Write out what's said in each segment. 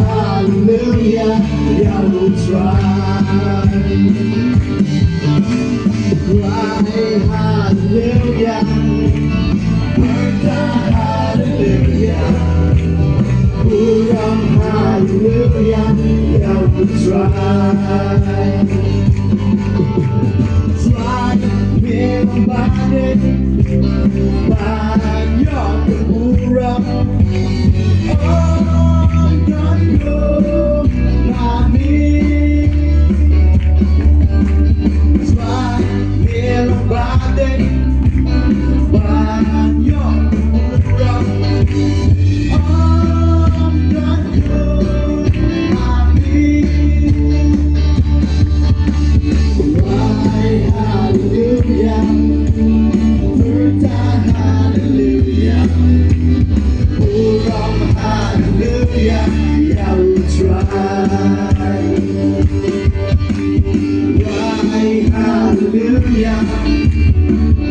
hallelujah, yeah, we'll try. Cry hallelujah, work hallelujah, hurrah hallelujah, yeah, we'll try. Try me body, but you're hurrah. Yeah, we'll try. Why, hallelujah,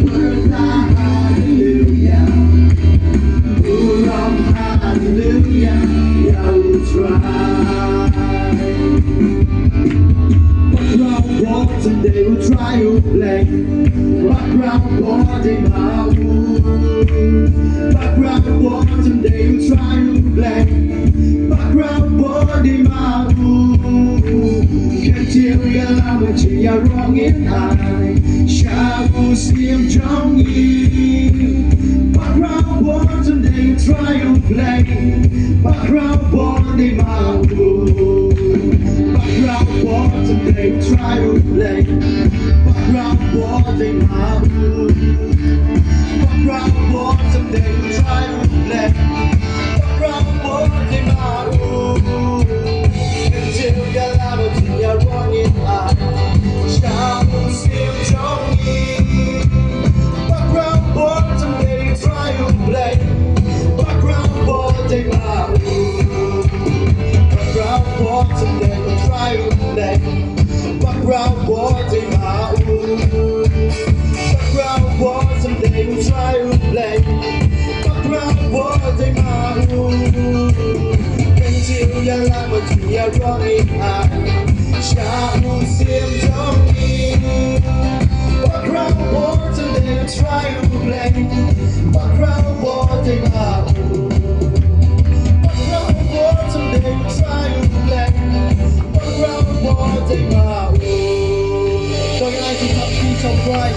worth hallelujah, hurrah, hallelujah, yeah, we'll try. Background walk someday we'll try to play. Background walk in my room. Background walk someday we'll try to play. Background body my room. Can't tell you how much you're wrong in I shall see him Jong in. Background body someday try to play. Background body my room. Background body someday try to play. Background body my room. Background body someday try to play. Background body my room. Until you're loud, till you're wrong in I shall see him Jong in. Background body someday try to play. Background body my room. Background body someday try to play. Background body my room. Background body someday try to play. Background body my room. Until you're loud, till you're wrong in I shall see him Jong in. Background body someday try to play. Background body my room. Background body someday try to play. Background body my room. So you like to top beat on right.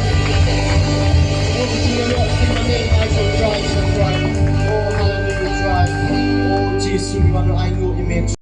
Want to do a lot of my name, I shall try, Oh hallelujah, try. Oh Jesus, I know you meant.